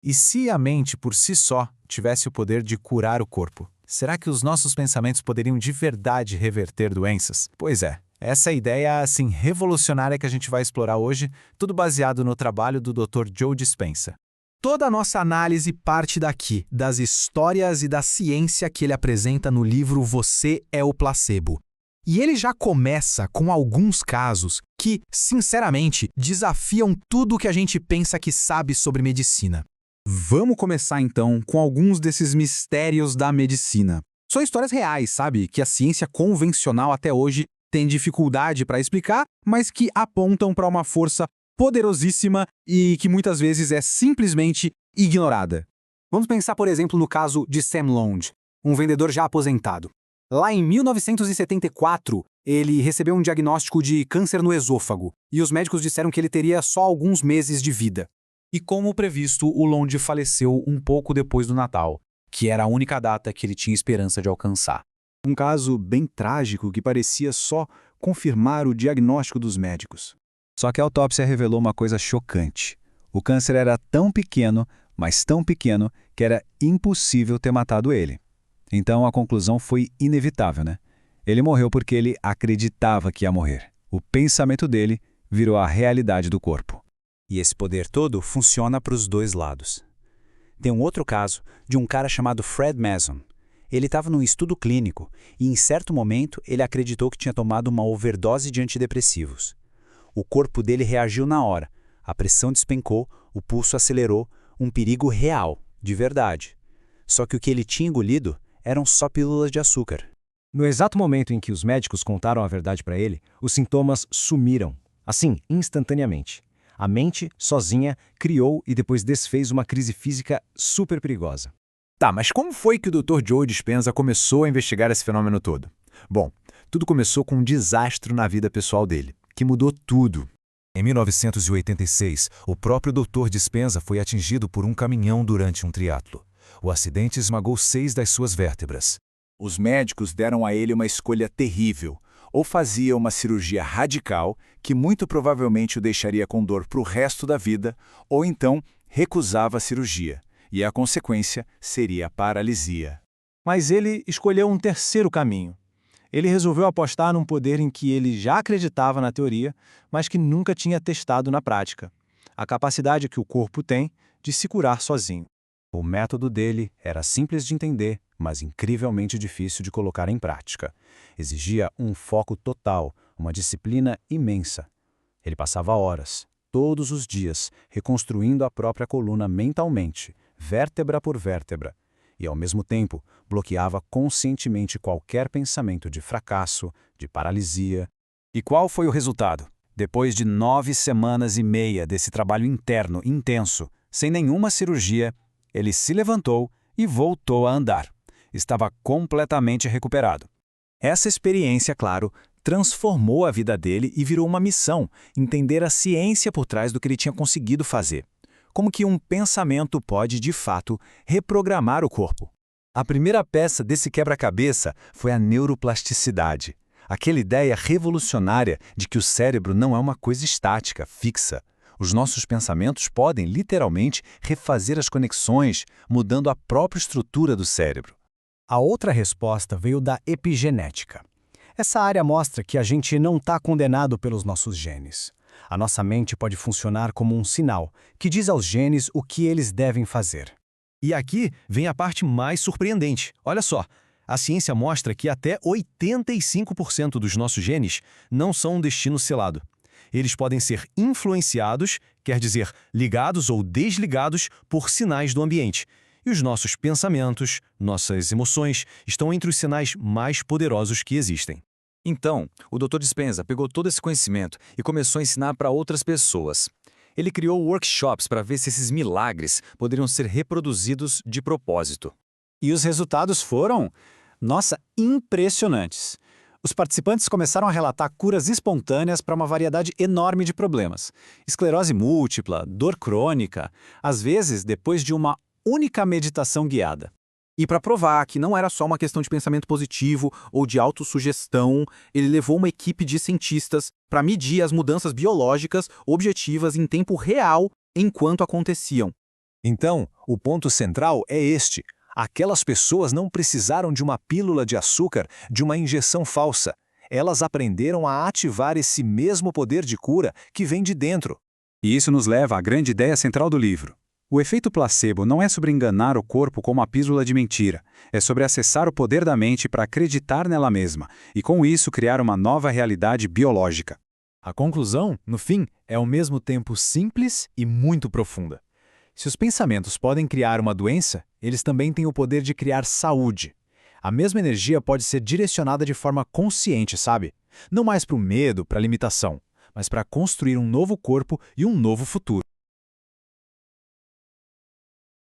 E se a mente por si só tivesse o poder de curar o corpo, será que os nossos pensamentos poderiam de verdade reverter doenças? Pois é, essa é a ideia assim revolucionária que a gente vai explorar hoje, tudo baseado no trabalho do Dr. Joe Dispenza. Toda a nossa análise parte daqui, das histórias e da ciência que ele apresenta no livro Você é o Placebo. E ele já começa com alguns casos que, sinceramente, desafiam tudo o que a gente pensa que sabe sobre medicina. Vamos começar então com alguns desses mistérios da medicina. São histórias reais, sabe? Que a ciência convencional até hoje tem dificuldade para explicar, mas que apontam para uma força poderosíssima e que muitas vezes é simplesmente ignorada. Vamos pensar, por exemplo, no caso de Sam Longe, um vendedor já aposentado. Lá em 1974, ele recebeu um diagnóstico de câncer no esôfago e os médicos disseram que ele teria só alguns meses de vida. E como previsto, o Longe faleceu um pouco depois do Natal, que era a única data que ele tinha esperança de alcançar. Um caso bem trágico que parecia só confirmar o diagnóstico dos médicos. Só que a autópsia revelou uma coisa chocante. O câncer era tão pequeno, mas tão pequeno, que era impossível ter matado ele. Então a conclusão foi inevitável, né? Ele morreu porque ele acreditava que ia morrer. O pensamento dele virou a realidade do corpo. E esse poder todo funciona para os dois lados. Tem um outro caso de um cara chamado Fred Mason. Ele estava num estudo clínico e, em certo momento, ele acreditou que tinha tomado uma overdose de antidepressivos. O corpo dele reagiu na hora, a pressão despencou, o pulso acelerou, um perigo real, de verdade. Só que o que ele tinha engolido eram só pílulas de açúcar. No exato momento em que os médicos contaram a verdade para ele, os sintomas sumiram, assim, instantaneamente. A mente, sozinha, criou e depois desfez uma crise física super perigosa. Tá, mas como foi que o Dr. Joe Dispenza começou a investigar esse fenômeno todo? Bom, tudo começou com um desastre na vida pessoal dele, que mudou tudo. Em 1986, o próprio Dr. Dispenza foi atingido por um caminhão durante um triatlo. O acidente esmagou 6 das suas vértebras. Os médicos deram a ele uma escolha terrível. Ou fazia uma cirurgia radical, que muito provavelmente o deixaria com dor para o resto da vida, ou então recusava a cirurgia, e a consequência seria a paralisia. Mas ele escolheu um terceiro caminho. Ele resolveu apostar num poder em que ele já acreditava na teoria, mas que nunca tinha testado na prática. A capacidade que o corpo tem de se curar sozinho. O método dele era simples de entender, mas incrivelmente difícil de colocar em prática. Exigia um foco total, uma disciplina imensa. Ele passava horas, todos os dias, reconstruindo a própria coluna mentalmente, vértebra por vértebra, e ao mesmo tempo bloqueava conscientemente qualquer pensamento de fracasso, de paralisia. E qual foi o resultado? Depois de 9 semanas e meia desse trabalho interno intenso, sem nenhuma cirurgia, ele se levantou e voltou a andar. Estava completamente recuperado. Essa experiência, claro, transformou a vida dele e virou uma missão, entender a ciência por trás do que ele tinha conseguido fazer. Como que um pensamento pode, de fato, reprogramar o corpo. A primeira peça desse quebra-cabeça foi a neuroplasticidade. Aquela ideia revolucionária de que o cérebro não é uma coisa estática, fixa. Os nossos pensamentos podem, literalmente, refazer as conexões, mudando a própria estrutura do cérebro. A outra resposta veio da epigenética. Essa área mostra que a gente não está condenado pelos nossos genes. A nossa mente pode funcionar como um sinal, que diz aos genes o que eles devem fazer. E aqui vem a parte mais surpreendente. Olha só, a ciência mostra que até 85% dos nossos genes não são um destino selado. Eles podem ser influenciados, quer dizer, ligados ou desligados por sinais do ambiente. E os nossos pensamentos, nossas emoções, estão entre os sinais mais poderosos que existem. Então, o Dr. Dispenza pegou todo esse conhecimento e começou a ensinar para outras pessoas. Ele criou workshops para ver se esses milagres poderiam ser reproduzidos de propósito. E os resultados foram, nossa, impressionantes. Os participantes começaram a relatar curas espontâneas para uma variedade enorme de problemas. Esclerose múltipla, dor crônica, às vezes depois de uma única meditação guiada. E para provar que não era só uma questão de pensamento positivo ou de autossugestão, ele levou uma equipe de cientistas para medir as mudanças biológicas objetivas em tempo real enquanto aconteciam. Então, o ponto central é este. Aquelas pessoas não precisaram de uma pílula de açúcar, de uma injeção falsa. Elas aprenderam a ativar esse mesmo poder de cura que vem de dentro. E isso nos leva à grande ideia central do livro. O efeito placebo não é sobre enganar o corpo com uma pílula de mentira. É sobre acessar o poder da mente para acreditar nela mesma e, com isso, criar uma nova realidade biológica. A conclusão, no fim, é ao mesmo tempo simples e muito profunda. Se os pensamentos podem criar uma doença, eles também têm o poder de criar saúde. A mesma energia pode ser direcionada de forma consciente, sabe? Não mais para o medo, para a limitação, mas para construir um novo corpo e um novo futuro.